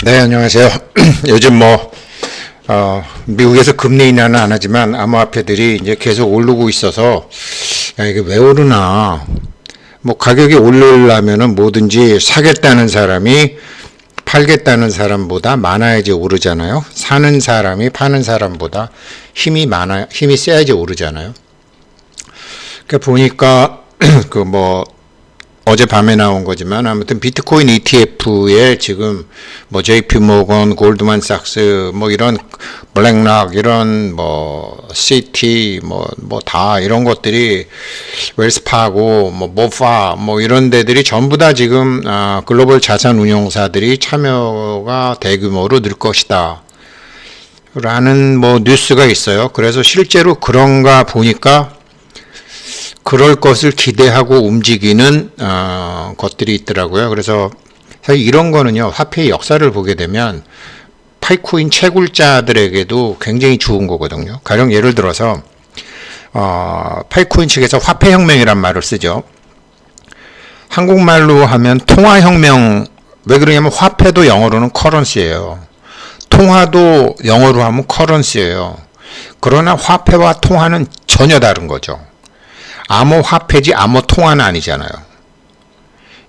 네, 안녕하세요. 요즘 미국에서 금리 인하는 안 하지만 암호화폐들이 이제 계속 오르고 있어서, 야, 이게 왜 오르나. 가격이 오르려면은 뭐든지 사겠다는 사람이 팔겠다는 사람보다 많아야지 오르잖아요. 사는 사람이 파는 사람보다 힘이 세야지 오르잖아요. 그러니까 보니까, 어젯밤에 나온 거지만 아무튼 비트코인 ETF에 지금 JP 모건, 골드만삭스 이런 블랙락 이런 시티 다 이런 것들이 웰스파고 모파 이런 데들이 전부 다 지금 글로벌 자산 운용사들이 참여가 대규모로 늘 것이다 라는 뉴스가 있어요. 그래서 실제로 그런가 보니까 그럴 것을 기대하고 움직이는 것들이 있더라고요. 그래서 사실 이런 거는요, 화폐의 역사를 보게 되면 파이코인 채굴자들에게도 굉장히 좋은 거거든요. 가령 예를 들어서 파이코인 측에서 화폐혁명이란 말을 쓰죠. 한국말로 하면 통화혁명. 왜 그러냐면 화폐도 영어로는 커런시예요. 통화도 영어로 하면 커런시예요. 그러나 화폐와 통화는 전혀 다른 거죠. 암호화폐지 암호통화는 아니잖아요.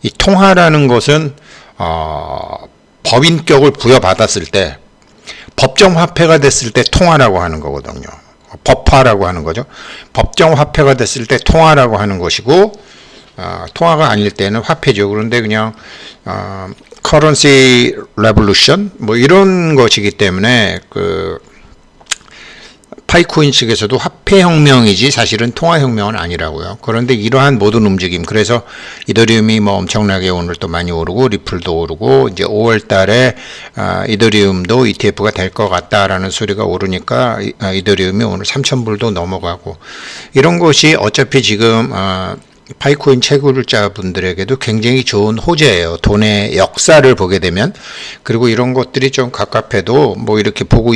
이 통화라는 것은 법인격을 부여받았을 때 법정화폐가 됐을 때 통화라고 하는 거거든요. 법화라고 하는 거죠. 법정화폐가 됐을 때 통화라고 하는 것이고 통화가 아닐 때는 화폐죠. 그런데 그냥 currency revolution 이런 것이기 때문에 파이코인 측에서도 화폐혁명이지 사실은 통화혁명은 아니라고요. 그런데 이러한 모든 움직임, 그래서 이더리움이 엄청나게 오늘 또 많이 오르고 리플도 오르고 이제 5월 달에 이더리움도 ETF가 될 것 같다라는 소리가 오르니까 이더리움이 오늘 3,000불도 넘어가고 이런 것이 어차피 지금 파이코인 채굴자분들에게도 굉장히 좋은 호재예요. 돈의 역사를 보게 되면. 그리고 이런 것들이 좀 갑갑해도 이렇게 보고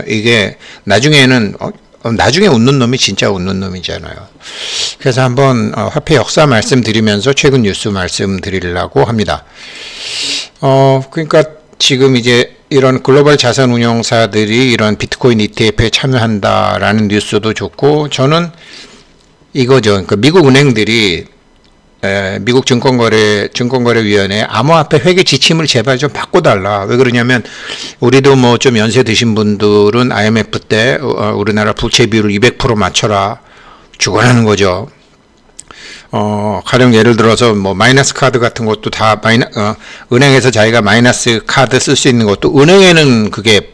이게 나중에 웃는 놈이 진짜 웃는 놈이잖아요. 그래서 한번 화폐 역사 말씀드리면서 최근 뉴스 말씀드리려고 합니다. 그러니까 지금 이제 이런 글로벌 자산 운용사들이 이런 비트코인 ETF에 참여한다라는 뉴스도 좋고, 저는 이거죠. 그러니까 미국 은행들이 미국 증권거래위원회 암호화폐 회계 지침을 제발 좀 바꿔달라. 왜 그러냐면 우리도 좀 연세 드신 분들은 IMF 때 우리나라 부채 비율을 200% 맞춰라 주관하는 거죠. 가령 예를 들어서 마이너스 카드 같은 것도 다 은행에서 자기가 마이너스 카드 쓸 수 있는 것도 은행에는 그게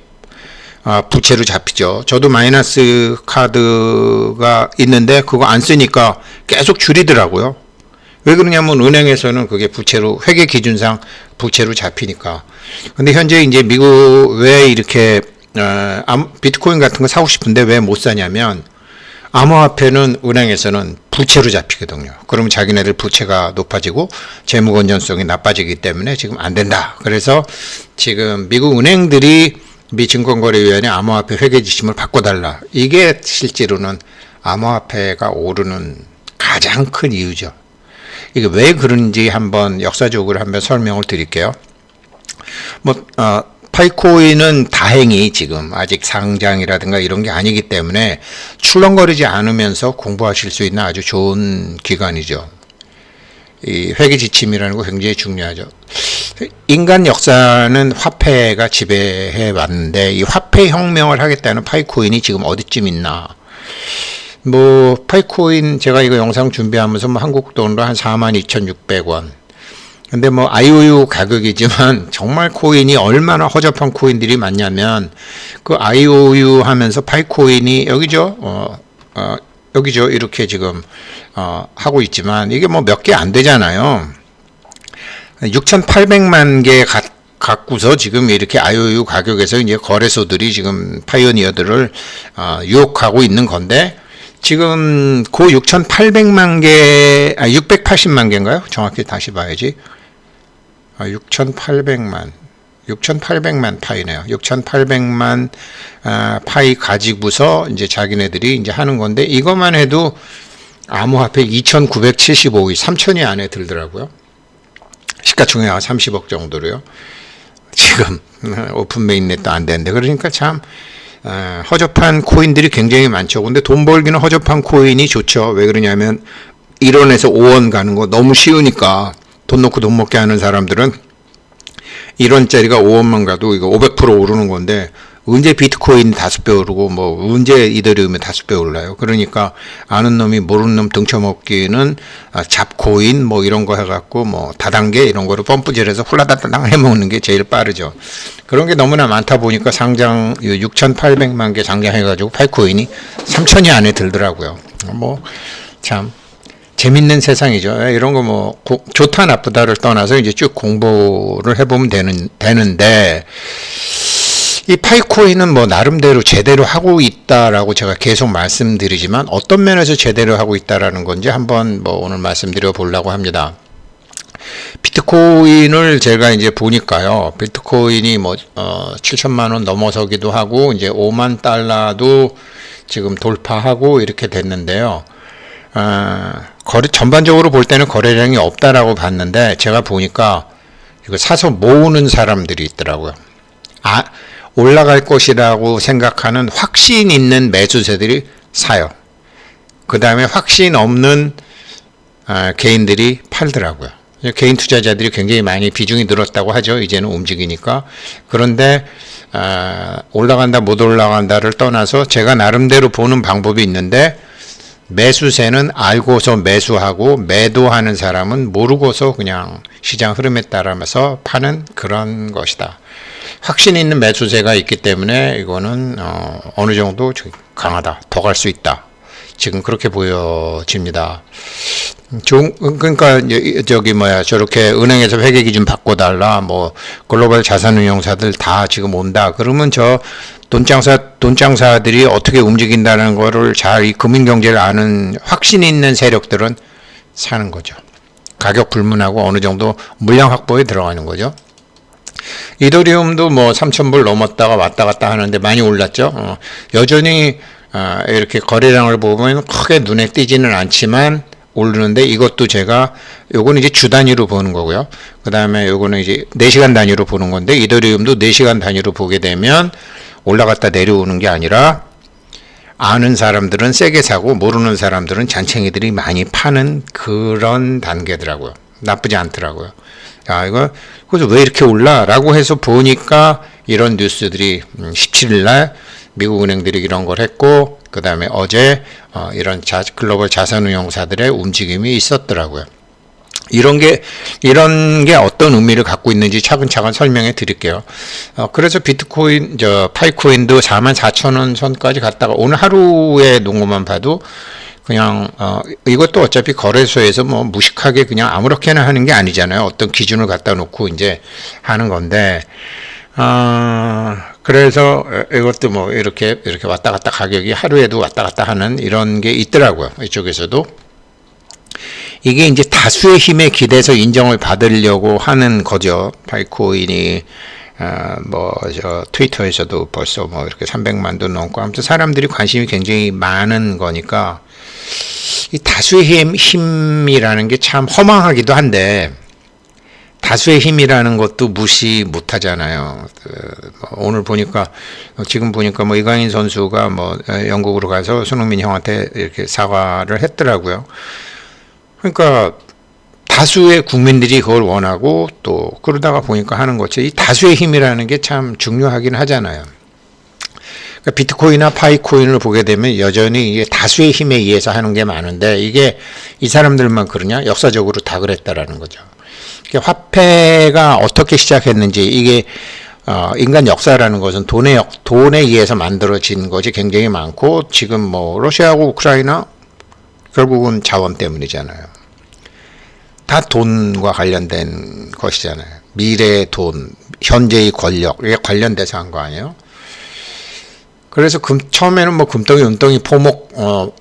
부채로 잡히죠. 저도 마이너스 카드가 있는데 그거 안 쓰니까 계속 줄이더라고요. 왜 그러냐면 은행에서는 그게 부채로, 회계 기준상 부채로 잡히니까. 근데 현재 이제 미국 왜 이렇게 비트코인 같은 거 사고 싶은데 왜 못 사냐면 암호화폐는 은행에서는 부채로 잡히거든요. 그러면 자기네들 부채가 높아지고 재무 건전성이 나빠지기 때문에 지금 안 된다. 그래서 지금 미국 은행들이 미 증권거래위원회 암호화폐 회계 지침을 바꿔달라. 이게 실제로는 암호화폐가 오르는 가장 큰 이유죠. 이게 왜 그런지 역사적으로 한번 설명을 드릴게요. 파이코인은 다행히 지금 아직 상장이라든가 이런 게 아니기 때문에 출렁거리지 않으면서 공부하실 수 있는 아주 좋은 기관이죠. 이 회계 지침이라는 거 굉장히 중요하죠. 인간 역사는 화폐가 지배해 왔는데 이 화폐 혁명을 하겠다는 파이코인이 지금 어디쯤 있나. 파이코인 제가 이거 영상 준비하면서 한국 돈으로 한 42,600원. 근데 IOU 가격이지만 정말 코인이 얼마나 허접한 코인들이 많냐면 그 IOU 하면서 파이코인이 여기죠. 여기죠. 이렇게 지금 하고 있지만 이게 몇 개 안 되잖아요. 6,800만 개 갖고서 지금 이렇게 IOU 가격에서 이제 거래소들이 지금 파이오니어들을 유혹하고 있는 건데, 지금 6,800만 개, 680만 개인가요? 정확히 다시 봐야지. 6,800만 파이네요. 6,800만 파이 가지고서 이제 자기네들이 이제 하는 건데, 이것만 해도 암호화폐 2,975이 3,000이 안에 들더라고요. 시가총액 30억 정도로요. 지금 오픈 메인넷도 안 되는데 그러니까 참 허접한 코인들이 굉장히 많죠. 근데 돈 벌기는 허접한 코인이 좋죠. 왜 그러냐면 1원에서 5원 가는 거 너무 쉬우니까 돈 넣고 돈 먹게 하는 사람들은 1원짜리가 5원만 가도 이거 500% 오르는 건데 언제 비트코인 5배 오르고 뭐 언제 이더리움이 5배 올라요. 그러니까 아는 놈이 모르는 놈 등쳐먹기는 잡코인 뭐 이런 거 해갖고 뭐 다단계 이런 거를 펌프질해서 훌라다다당 해먹는 게 제일 빠르죠. 그런 게 너무나 많다 보니까 상장 6,800만 개 상장해가지고 파이코인이 3천이 안에 들더라고요. 뭐 참 재밌는 세상이죠. 이런 거 뭐 좋다 나쁘다를 떠나서 이제 쭉 공부를 해보면 되는데 이 파이코인은 뭐 나름대로 제대로 하고 있다라고 제가 계속 말씀드리지만 어떤 면에서 제대로 하고 있다라는 건지 한번 뭐 오늘 말씀드려 보려고 합니다. 비트코인을 제가 이제 보니까요. 비트코인이 뭐 7천만 원 넘어서기도 하고 이제 5만 달러도 지금 돌파하고 이렇게 됐는데요. 거래 전반적으로 볼 때는 거래량이 없다라고 봤는데 제가 보니까 이거 사서 모으는 사람들이 있더라고요. 올라갈 것이라고 생각하는 확신 있는 매수세들이 사요. 그 다음에 확신 없는 개인들이 팔더라고요. 개인 투자자들이 굉장히 많이 비중이 늘었다고 하죠. 이제는 움직이니까. 그런데 올라간다 못 올라간다를 떠나서 제가 나름대로 보는 방법이 있는데 매수세는 알고서 매수하고 매도하는 사람은 모르고서 그냥 시장 흐름에 따라서 파는 그런 것이다. 확신 있는 매수세가 있기 때문에 이거는 어느 정도 강하다. 더 갈 수 있다. 지금 그렇게 보여집니다. 그러니까 저렇게 은행에서 회계 기준 바꿔달라. 뭐 글로벌 자산운용사들 다 지금 온다. 그러면 저 돈장사들이 어떻게 움직인다는 거를 잘 이 금융경제를 아는 확신 있는 세력들은 사는 거죠. 가격 불문하고 어느 정도 물량 확보에 들어가는 거죠. 이더리움도 뭐 3,000불 넘었다가 왔다 갔다 하는데 많이 올랐죠. 여전히 이렇게 거래량을 보면 크게 눈에 띄지는 않지만 오르는데 이것도 제가 요거는 이제 주 단위로 보는 거고요. 그 다음에 요거는 이제 4시간 단위로 보는 건데 이더리움도 4시간 단위로 보게 되면 올라갔다 내려오는 게 아니라 아는 사람들은 세게 사고 모르는 사람들은 잔챙이들이 많이 파는 그런 단계더라고요. 나쁘지 않더라고요. 그래서 왜 이렇게 올라? 라고 해서 보니까 이런 뉴스들이 17일 날 미국 은행들이 이런 걸 했고, 그 다음에 어제 이런 글로벌 자산운용사들의 움직임이 있었더라고요. 이런 게 어떤 의미를 갖고 있는지 차근차근 설명해 드릴게요. 그래서 비트코인, 파이코인도 44,000원 선까지 갔다가 오늘 하루에 놓은 것만 봐도 그냥 이것도 어차피 거래소에서 뭐 무식하게 그냥 아무렇게나 하는 게 아니잖아요. 어떤 기준을 갖다 놓고 이제 하는 건데 그래서 이것도 뭐 이렇게 왔다 갔다 가격이 하루에도 왔다 갔다 하는 이런 게 있더라고요. 이쪽에서도 이게 이제 다수의 힘에 기대서 인정을 받으려고 하는 거죠. 파이코인이 트위터에서도 벌써 뭐 이렇게 300만도 넘고 아무튼 사람들이 관심이 굉장히 많은 거니까 이 다수의 힘이라는 게 참 허망하기도 한데 다수의 힘이라는 것도 무시 못 하잖아요. 오늘 보니까 지금 보니까 뭐 이강인 선수가 뭐 영국으로 가서 손흥민 형한테 이렇게 사과를 했더라고요. 그러니까 다수의 국민들이 그걸 원하고 또 그러다가 보니까 하는 거지. 이 다수의 힘이라는 게 참 중요하긴 하잖아요. 그러니까 비트코인이나 파이코인을 보게 되면 여전히 이게 다수의 힘에 의해서 하는 게 많은데 이게 이 사람들만 그러냐? 역사적으로 다 그랬다라는 거죠. 화폐가 어떻게 시작했는지 이게 인간 역사라는 것은 돈에 의해서 만들어진 것이 굉장히 많고 지금 뭐 러시아하고 우크라이나 결국은 자원 때문이잖아요. 다 돈과 관련된 것이잖아요. 미래의 돈, 현재의 권력, 이게 관련돼서 한 거 아니에요? 그래서 처음에는 뭐 금덩이, 은덩이, 포목,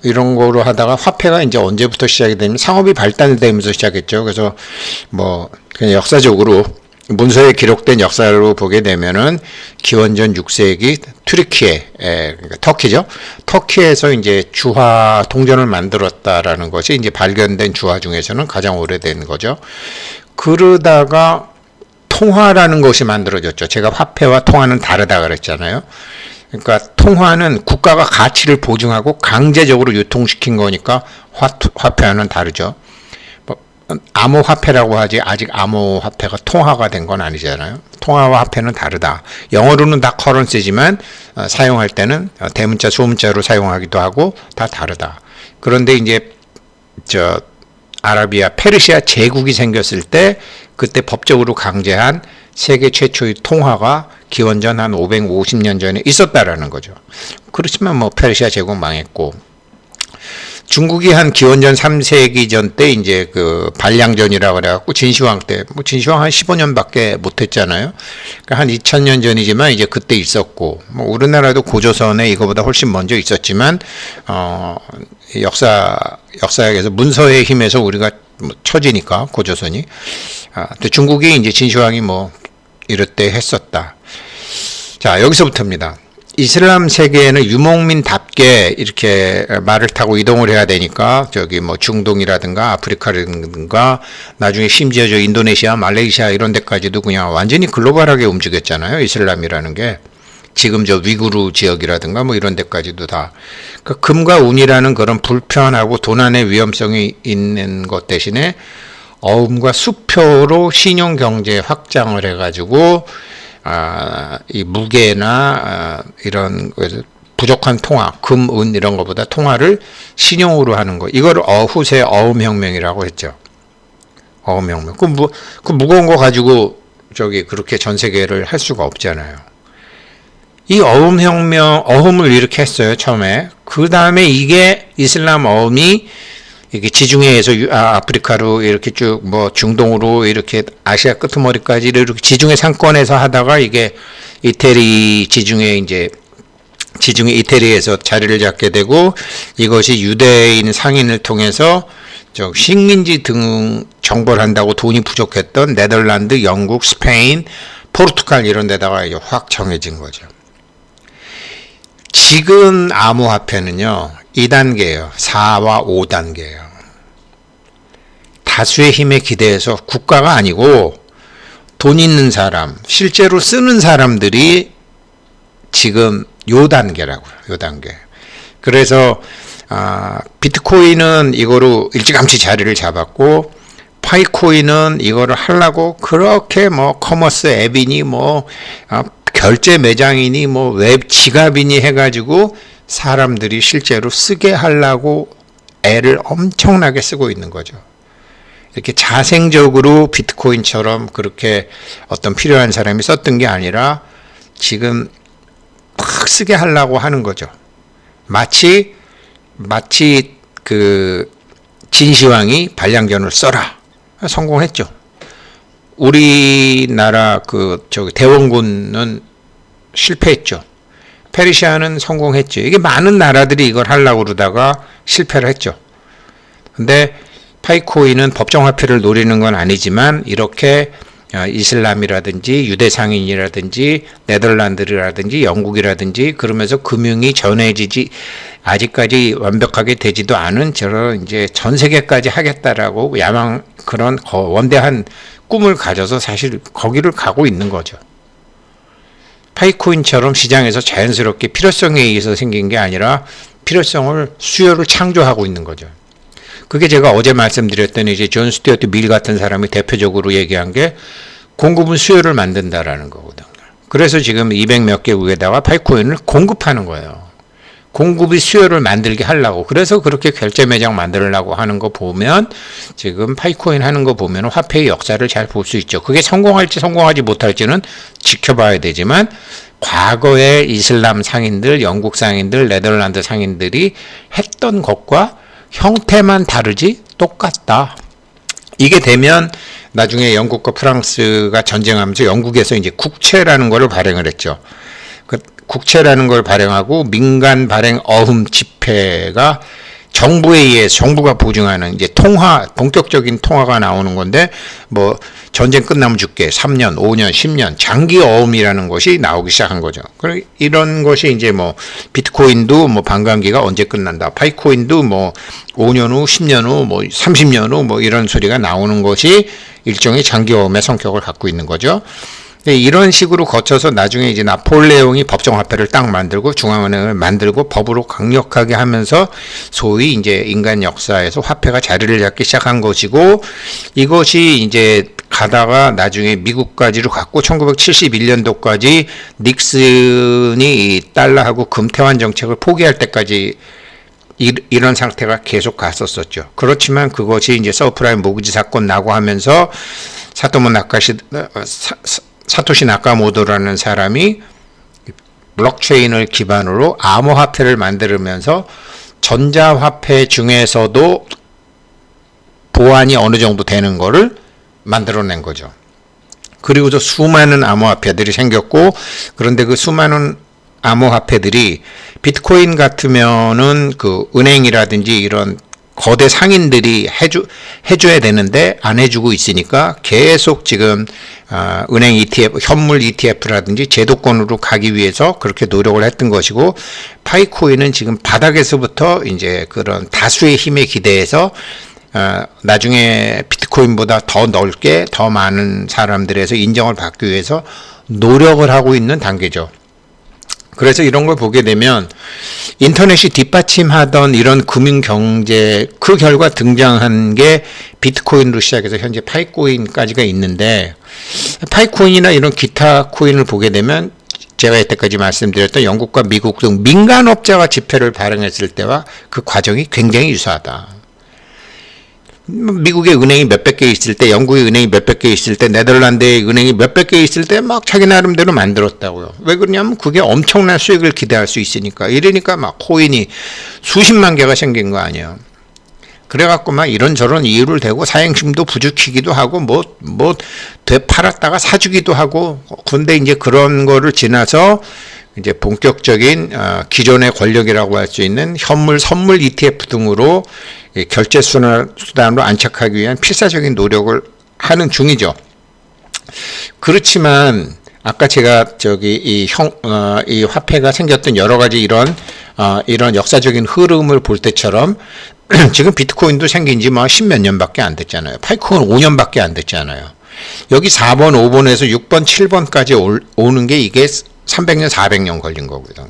이런 거로 하다가 화폐가 이제 언제부터 시작이 되면 상업이 발달되면서 시작했죠. 그래서 뭐, 그냥 역사적으로 문서에 기록된 역사로 보게 되면은 기원전 6세기 튀르키예, 그러니까 터키죠. 터키에서 이제 주화 동전을 만들었다라는 것이 이제 발견된 주화 중에서는 가장 오래된 거죠. 그러다가 통화라는 것이 만들어졌죠. 제가 화폐와 통화는 다르다 그랬잖아요. 그러니까 통화는 국가가 가치를 보증하고 강제적으로 유통시킨 거니까 화폐와는 다르죠. 암호화폐라고 하지 아직 암호화폐가 통화가 된 건 아니잖아요. 통화와 화폐는 다르다. 영어로는 다 커런시지만 사용할 때는 대문자, 소문자로 사용하기도 하고 다 다르다. 그런데 이제 아라비아, 페르시아 제국이 생겼을 때 그때 법적으로 강제한 세계 최초의 통화가 기원전 한 550년 전에 있었다라는 거죠. 그렇지만 뭐 페르시아 제국 망했고 중국이 한 기원전 3세기 전 때 이제 그 반량전이라고 그래갖고 진시황 때, 뭐 진시황 한 15년밖에 못했잖아요. 그러니까 한 2000년 전이지만 이제 그때 있었고, 뭐 우리나라도 고조선에 이거보다 훨씬 먼저 있었지만, 역사학에서 문서의 힘에서 우리가 뭐 처지니까 고조선이. 또 중국이 이제 진시황이 뭐 이럴 때 했었다. 자, 여기서부터입니다. 이슬람 세계에는 유목민답게 이렇게 말을 타고 이동을 해야 되니까 저기 뭐 중동이라든가 아프리카라든가 나중에 심지어 저 인도네시아, 말레이시아 이런 데까지도 그냥 완전히 글로벌하게 움직였잖아요. 이슬람이라는 게. 지금 저 위구르 지역이라든가 뭐 이런 데까지도 다. 그 금과 운이라는 그런 불편하고 도난의 위험성이 있는 것 대신에 어음과 수표로 신용 경제 확장을 해가지고 이 무게나 이런 부족한 통화, 금, 은 이런 것보다 통화를 신용으로 하는 거. 이걸 후세 어음혁명이라고 했죠. 어음혁명. 그 무거운 거 가지고 그렇게 전 세계를 할 수가 없잖아요. 이 어음혁명, 어음을 이렇게 했어요, 처음에. 그 다음에 이게 이슬람 어음이 이게 지중해에서 아프리카로 이렇게 쭉 뭐 중동으로 이렇게 아시아 끄트머리까지 이렇게 지중해 상권에서 하다가 이게 이태리 지중해 이태리에서 자리를 잡게 되고 이것이 유대인 상인을 통해서 식민지 등 정벌 한다고 돈이 부족했던 네덜란드, 영국, 스페인, 포르투갈 이런 데다가 이제 확 정해진 거죠. 지금 암호화폐는요. 2단계예요. 4와 5단계예요. 다수의 힘에 기대해서 국가가 아니고 돈 있는 사람, 실제로 쓰는 사람들이 지금 요 단계라고요. 요 단계. 그래서 비트코인은 이거로 일찌감치 자리를 잡았고 파이코인은 이거를 하려고 그렇게 뭐 커머스 앱이니 뭐 결제 매장이니 뭐 웹 지갑이니 해가지고 사람들이 실제로 쓰게 하려고 애를 엄청나게 쓰고 있는 거죠. 이렇게 자생적으로 비트코인처럼 그렇게 어떤 필요한 사람이 썼던 게 아니라 지금 막 쓰게 하려고 하는 거죠. 마치 그 진시황이 반량전을 써라. 성공했죠. 우리나라 대원군은 실패했죠. 페르시아는 성공했죠. 이게 많은 나라들이 이걸 하려고 그러다가 실패를 했죠. 근데 파이코인은 법정화폐를 노리는 건 아니지만 이렇게 이슬람이라든지 유대상인이라든지 네덜란드라든지 영국이라든지 그러면서 금융이 전해지지 아직까지 완벽하게 되지도 않은 저런 이제 전 세계까지 하겠다라고 야망 그런 원대한 꿈을 가져서 사실 거기를 가고 있는 거죠. 파이코인처럼 시장에서 자연스럽게 필요성에 의해서 생긴 게 아니라 수요를 창조하고 있는 거죠. 그게 제가 어제 말씀드렸던 이제 존 스튜어트 밀 같은 사람이 대표적으로 얘기한 게 공급은 수요를 만든다라는 거거든요. 그래서 지금 200몇 개국에다가 파이코인을 공급하는 거예요. 공급이 수요를 만들게 하려고. 그래서 그렇게 결제 매장 만들려고 하는 거 보면 지금 파이코인 하는 거 보면 화폐의 역사를 잘 볼 수 있죠. 그게 성공할지 성공하지 못할지는 지켜봐야 되지만 과거의 이슬람 상인들, 영국 상인들, 네덜란드 상인들이 했던 것과 형태만 다르지 똑같다. 이게 되면 나중에 영국과 프랑스가 전쟁하면서 영국에서 이제 국채라는 거를 발행을 했죠. 그 국채라는 걸 발행하고 민간 발행 어흠 지폐가 정부에 의해 정부가 보증하는 이제 본격적인 통화가 나오는 건데 뭐 전쟁 끝나면 줄게 3년, 5년, 10년 장기 어음이라는 것이 나오기 시작한 거죠. 이런 것이 이제 뭐 비트코인도 뭐 반감기가 언제 끝난다. 파이코인도 뭐 5년 후, 10년 후, 뭐 30년 후 뭐 이런 소리가 나오는 것이 일종의 장기 어음의 성격을 갖고 있는 거죠. 이런 식으로 거쳐서 나중에 이제 나폴레옹이 법정화폐를 딱 만들고 중앙은행을 만들고 법으로 강력하게 하면서 소위 이제 인간 역사에서 화폐가 자리를 잡기 시작한 것이고, 이것이 이제 가다가 나중에 미국까지로 갔고 1971년도까지 닉슨이 이 달러하고 금태환 정책을 포기할 때까지 이런 상태가 계속 갔었었죠. 그렇지만 그것이 이제 서프라임 모기지 사건 나고 하면서 사토시 나카모토라는 사람이 블록체인을 기반으로 암호화폐를 만들면서 전자화폐 중에서도 보안이 어느 정도 되는 거를 만들어낸 거죠. 그리고서 수많은 암호화폐들이 생겼고, 그런데 그 수많은 암호화폐들이 비트코인 같으면은 그 은행이라든지 이런 거대 상인들이 해줘야 되는데 안 해주고 있으니까 계속 지금 은행 ETF, 현물 ETF라든지 제도권으로 가기 위해서 그렇게 노력을 했던 것이고, 파이코인은 지금 바닥에서부터 이제 그런 다수의 힘에 기대해서 나중에 비트코인보다 더 넓게 더 많은 사람들에서 인정을 받기 위해서 노력을 하고 있는 단계죠. 그래서 이런 걸 보게 되면 인터넷이 뒷받침하던 이런 금융경제, 그 결과 등장한 게 비트코인으로 시작해서 현재 파이코인까지가 있는데, 파이코인이나 이런 기타 코인을 보게 되면 제가 이때까지 말씀드렸던 영국과 미국 등 민간업자가 지폐를 발행했을 때와 그 과정이 굉장히 유사하다. 미국의 은행이 몇백 개 있을 때, 영국의 은행이 몇백 개 있을 때, 네덜란드의 은행이 몇백 개 있을 때 막 자기 나름대로 만들었다고요. 왜 그러냐면 그게 엄청난 수익을 기대할 수 있으니까. 이러니까 막 코인이 수십만 개가 생긴 거 아니에요. 그래갖고 막 이런저런 이유를 대고 사행심도 부추기기도 하고 팔았다가 사주기도 하고. 근데 이제 그런 거를 지나서 이제 본격적인 기존의 권력이라고 할 수 있는 현물, 선물 ETF 등으로 결제 수단으로 안착하기 위한 필사적인 노력을 하는 중이죠. 그렇지만 아까 제가 이 화폐가 생겼던 여러 가지 이런 역사적인 흐름을 볼 때처럼 지금 비트코인도 생긴 지 뭐 10몇 년밖에 안 됐잖아요. 파이코는 5년밖에 안 됐잖아요. 여기 4번, 5번에서 6번, 7번까지 오는 게 이게 300년, 400년 걸린 거거든요.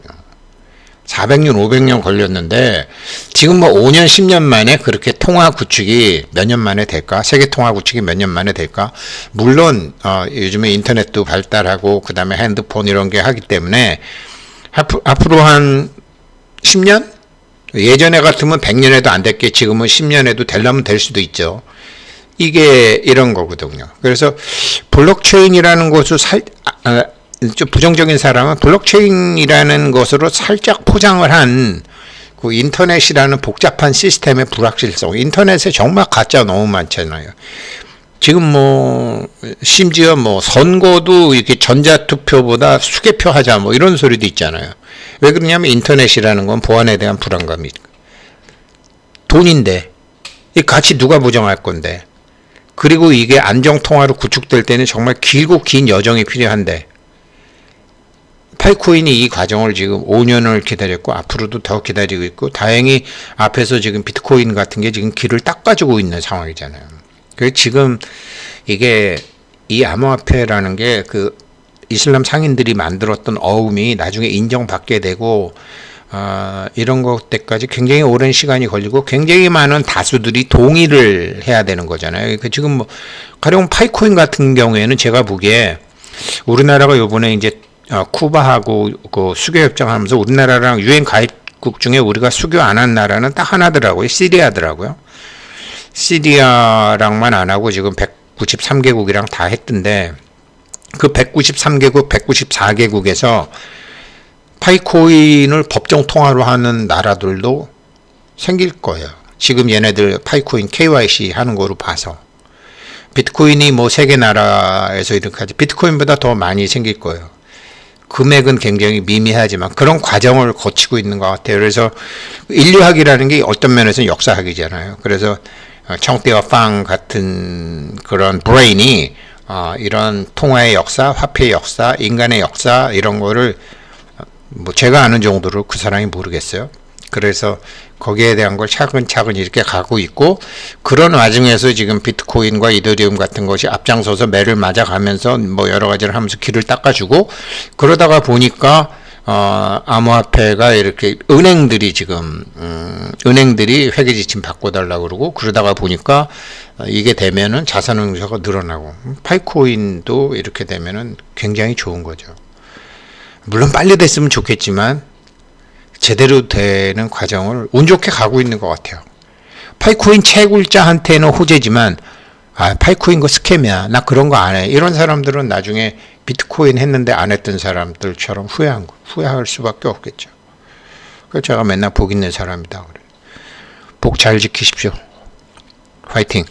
400년, 500년 걸렸는데 지금 뭐 5년, 10년 만에 그렇게 통화 구축이 몇 년 만에 될까? 세계 통화 구축이 몇 년 만에 될까? 물론 요즘에 인터넷도 발달하고 그 다음에 핸드폰 이런 게 하기 때문에 앞으로 한 10년? 예전에 같으면 100년에도 안 됐게 지금은 10년에도 되려면 될 수도 있죠. 이게 이런 거거든요. 그래서 블록체인이라는 것을 좀 부정적인 사람은 블록체인이라는 것으로 살짝 포장을 한 그 인터넷이라는 복잡한 시스템의 불확실성. 인터넷에 정말 가짜 너무 많잖아요. 지금 뭐 심지어 뭐 선거도 이렇게 전자투표보다 수개표 하자 뭐 이런 소리도 있잖아요. 왜 그러냐면 인터넷이라는 건 보안에 대한 불안감이, 돈인데 이 가치 누가 보장할 건데, 그리고 이게 안정통화로 구축될 때는 정말 길고 긴 여정이 필요한데, 파이코인이 이 과정을 지금 5년을 기다렸고 앞으로도 더 기다리고 있고, 다행히 앞에서 지금 비트코인 같은 게 지금 길을 닦아주고 있는 상황이잖아요. 그래서 지금 이게 이 암호화폐라는 게 그 이슬람 상인들이 만들었던 어음이 나중에 인정받게 되고 이런 것 때까지 굉장히 오랜 시간이 걸리고 굉장히 많은 다수들이 동의를 해야 되는 거잖아요. 그 지금 뭐 가령 파이코인 같은 경우에는 제가 보기에 우리나라가 요번에 이제 쿠바하고 그 수교 협정하면서 우리나라랑 유엔 가입국 중에 우리가 수교 안 한 나라는 딱 하나더라고요. 시리아더라고요. 시리아랑만 안 하고 지금 193개국이랑 다 했던데, 그 193개국, 194개국에서 파이코인을 법정 통화로 하는 나라들도 생길 거예요. 지금 얘네들 파이코인 KYC 하는 거로 봐서. 비트코인이 뭐 세계 나라에서 이렇게 하지, 비트코인보다 더 많이 생길 거예요. 금액은 굉장히 미미하지만 그런 과정을 거치고 있는 것 같아요. 그래서 인류학이라는 게 어떤 면에서는 역사학이잖아요. 그래서 청띠와 빵 같은 그런 브레인이 이런 통화의 역사, 화폐의 역사, 인간의 역사 이런 거를 뭐 제가 아는 정도로 그 사람이 모르겠어요. 그래서 거기에 대한 걸 차근차근 이렇게 가고 있고 그런 와중에서 지금 비트코인과 이더리움 같은 것이 앞장서서 매를 맞아가면서 뭐 여러 가지를 하면서 길을 닦아주고 그러다가 보니까 암호화폐가 이렇게 은행들이 지금 은행들이 회계 지침 바꿔달라고 그러고 그러다가 보니까 이게 되면은 자산운용사가 늘어나고 파이코인도 이렇게 되면은 굉장히 좋은 거죠. 물론 빨리 됐으면 좋겠지만 제대로 되는 과정을 운 좋게 가고 있는 것 같아요. 파이코인 채굴자한테는 호재지만 파이코인 거 스캠이야. 나 그런 거 안 해. 이런 사람들은 나중에 비트코인 했는데 안 했던 사람들처럼 후회할 수밖에 없겠죠. 그래서 제가 맨날 복 있는 사람이다 그래요. 복 잘 지키십시오. 화이팅!